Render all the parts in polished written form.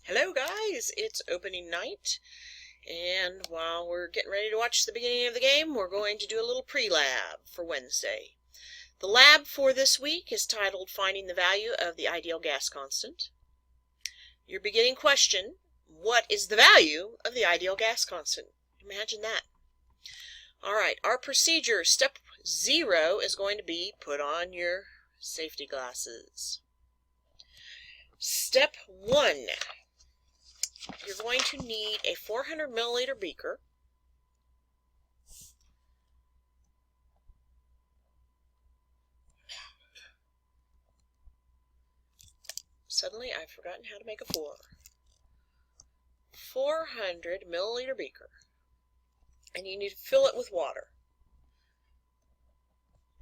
Hello guys, it's opening night, and while we're getting ready to watch the beginning of the game, we're going to do a little pre-lab for Wednesday. The lab for this week is titled Finding the Value of the Ideal Gas Constant. Your beginning question, what is the value of the ideal gas constant? Imagine that. Alright, our procedure, step 0 is going to be put on your safety glasses. Step 1. You're going to need a 400 milliliter beaker. Suddenly I've forgotten how to make a 400 milliliter beaker. And you need to fill it with water.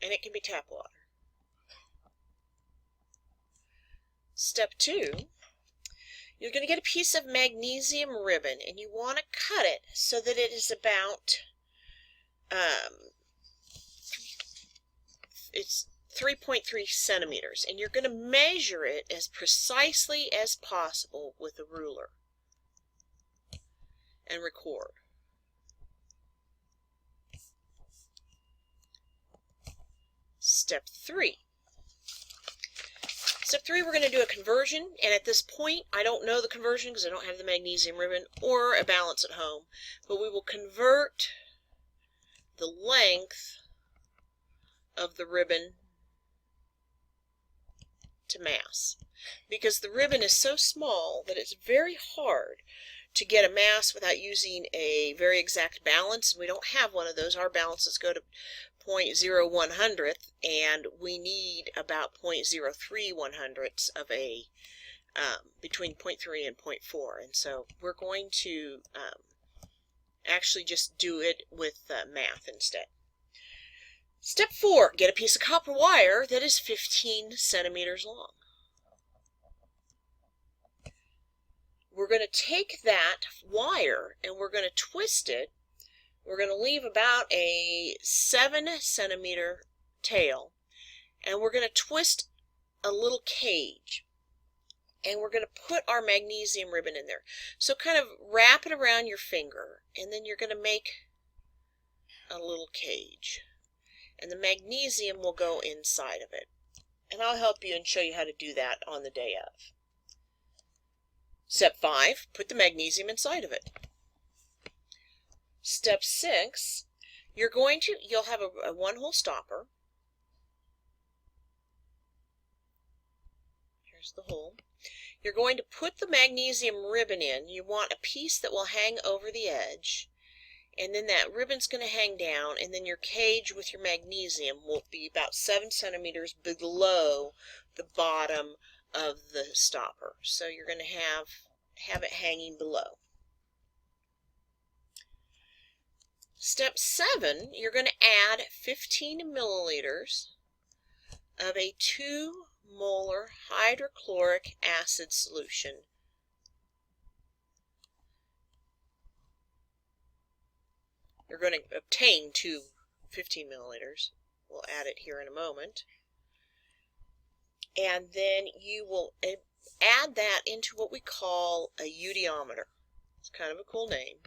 And it can be tap water. Step 2. You're going to get a piece of magnesium ribbon, and you want to cut it so that it is about, it's 3.3 centimeters, and you're going to measure it as precisely as possible with a ruler and record. Step 3. Step 3, we're going to do a conversion, and at this point, I don't know the conversion because I don't have the magnesium ribbon or a balance at home, but we will convert the length of the ribbon to mass, because the ribbon is so small that it's very hard to get a mass without using a very exact balance. We don't have one of those. Our balances go to 0.01 and we need about 0.03 of a between 0.3 and 0.4, and so we're going to actually just do it with math instead. Step 4, get a piece of copper wire that is 15 centimeters long. We're going to take that wire and we're going to twist it. We're going to leave about a 7 centimeter tail, and we're going to twist a little cage, and we're going to put our magnesium ribbon in there. So kind of wrap it around your finger, and then you're going to make a little cage, and the magnesium will go inside of it. And I'll help you and show you how to do that on the day of. Step 5, put the magnesium inside of it. Step 6, you'll have a one-hole stopper. Here's the hole. You're going to put the magnesium ribbon in. You want a piece that will hang over the edge, and then that ribbon's going to hang down, and then your cage with your magnesium will be about 7 centimeters below the bottom of the stopper. So you're going to have it hanging below. Step 7, you're going to add 15 milliliters of a 2 molar hydrochloric acid solution. You're going to obtain 15 milliliters. We'll add it here in a moment. And then you will add that into what we call a eudiometer. It's kind of a cool name.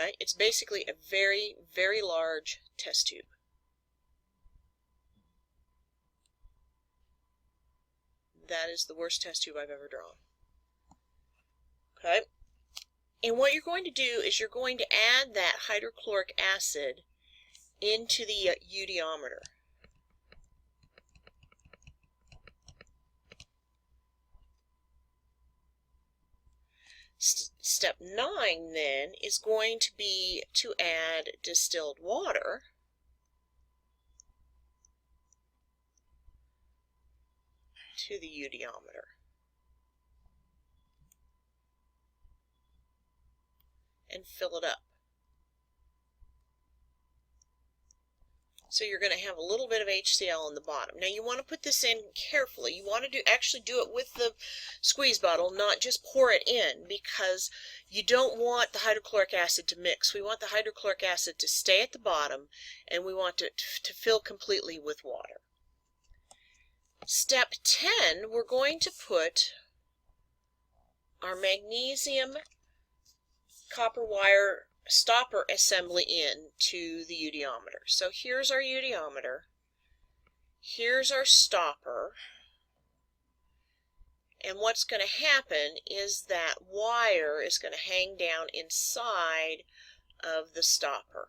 Okay, it's basically a very, very large test tube. That is the worst test tube I've ever drawn. Okay, and what you're going to do is you're going to add that hydrochloric acid into the eudiometer. Step 9 then is going to be to add distilled water to the eudiometer. And fill it up. So you're going to have a little bit of HCl on the bottom. Now you want to put this in carefully. You want to actually do it with the squeeze bottle, not just pour it in, because you don't want the hydrochloric acid to mix. We want the hydrochloric acid to stay at the bottom, and we want it to fill completely with water. Step 10, we're going to put our magnesium copper wire stopper assembly in to the eudiometer. So here's our eudiometer. Here's our stopper. And what's going to happen is that wire is going to hang down inside of the stopper.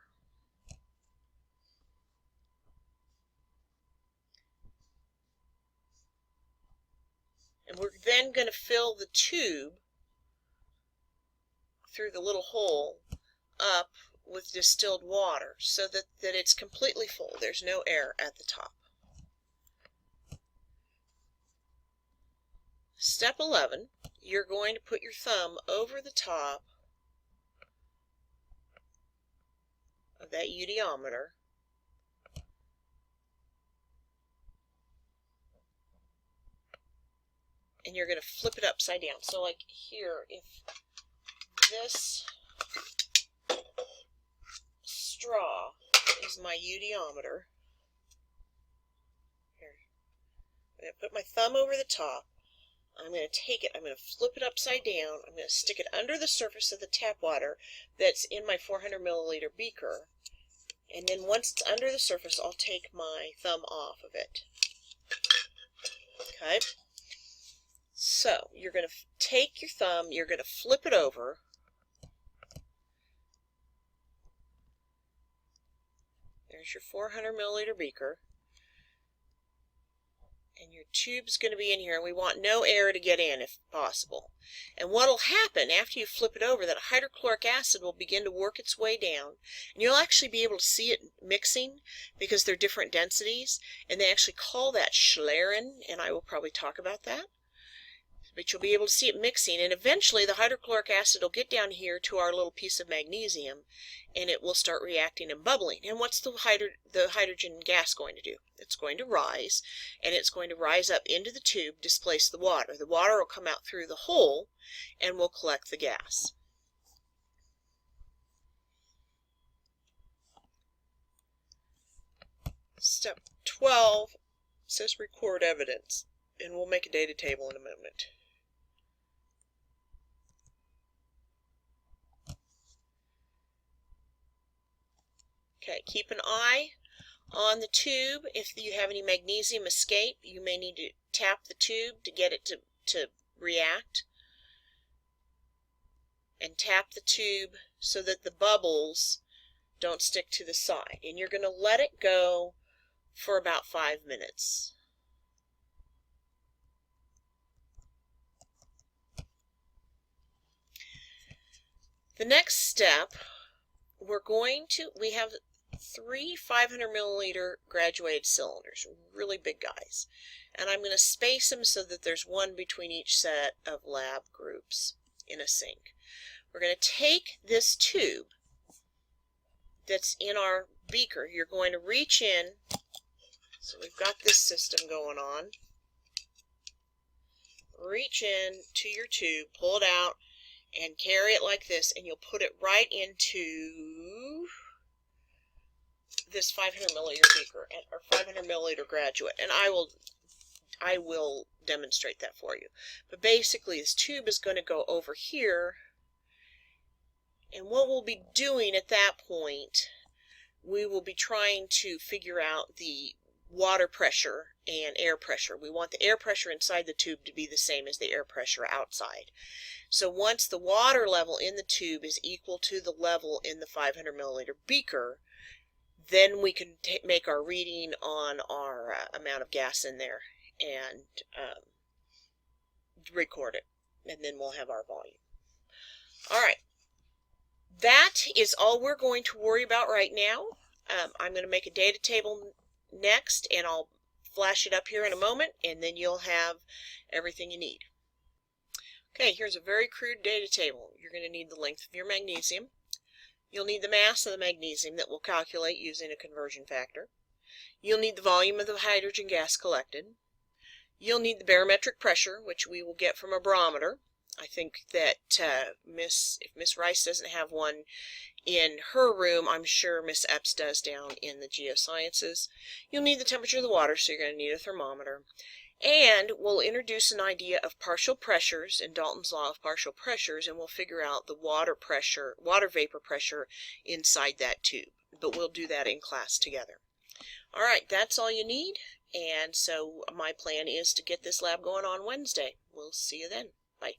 And we're then going to fill the tube through the little hole up with distilled water so that it's completely full. There's no air at the top. Step 11, you're going to put your thumb over the top of that eudiometer and you're going to flip it upside down. So like here, if this straw is my eudiometer, here, I'm going to put my thumb over the top. I'm going to take it, I'm going to flip it upside down, I'm going to stick it under the surface of the tap water that's in my 400 milliliter beaker, and then once it's under the surface, I'll take my thumb off of it. Okay? So, you're going to take your thumb, you're going to flip it over, there's your 400 milliliter beaker, and your tube's going to be in here, and we want no air to get in if possible. And what will happen after you flip it over, that hydrochloric acid will begin to work its way down, and you'll actually be able to see it mixing because they're different densities, and they actually call that Schlieren, and I will probably talk about that. But you'll be able to see it mixing, and eventually the hydrochloric acid will get down here to our little piece of magnesium, and it will start reacting and bubbling. And what's the hydrogen gas going to do? It's going to rise, and it's going to rise up into the tube, displace the water. The water will come out through the hole, and will collect the gas. Step 12 says record evidence, and we'll make a data table in a moment. Okay, keep an eye on the tube. If you have any magnesium escape, you may need to tap the tube to get it to react. And tap the tube so that the bubbles don't stick to the side. And you're going to let it go for about 5 minutes. The next step, we have 3 500 milliliter graduated cylinders, really big guys. And I'm going to space them so that there's one between each set of lab groups in a sink. We're going to take this tube that's in our beaker. You're going to reach in. So we've got this system going on. Reach in to your tube, pull it out, and carry it like this, and you'll put it right into this 500 milliliter beaker, or 500 milliliter graduate, and I will demonstrate that for you. But basically, this tube is going to go over here, and what we'll be doing at that point, we will be trying to figure out the water pressure and air pressure. We want the air pressure inside the tube to be the same as the air pressure outside. So once the water level in the tube is equal to the level in the 500 milliliter beaker, then we can make our reading on our amount of gas in there and record it, and then we'll have our volume. All right, that is all we're going to worry about right now. I'm going to make a data table next, and I'll flash it up here in a moment, and then you'll have everything you need. Okay, here's a very crude data table. You're going to need the length of your magnesium. You'll need the mass of the magnesium that we'll calculate using a conversion factor. You'll need the volume of the hydrogen gas collected. You'll need the barometric pressure, which we will get from a barometer. I think that if Miss Rice doesn't have one in her room, I'm sure Miss Epps does down in the geosciences. You'll need the temperature of the water, so you're going to need a thermometer. And we'll introduce an idea of partial pressures in Dalton's law of partial pressures, and we'll figure out the water vapor pressure inside that tube. But we'll do that in class together. All right, that's all you need. And so my plan is to get this lab going on Wednesday. We'll see you then. Bye.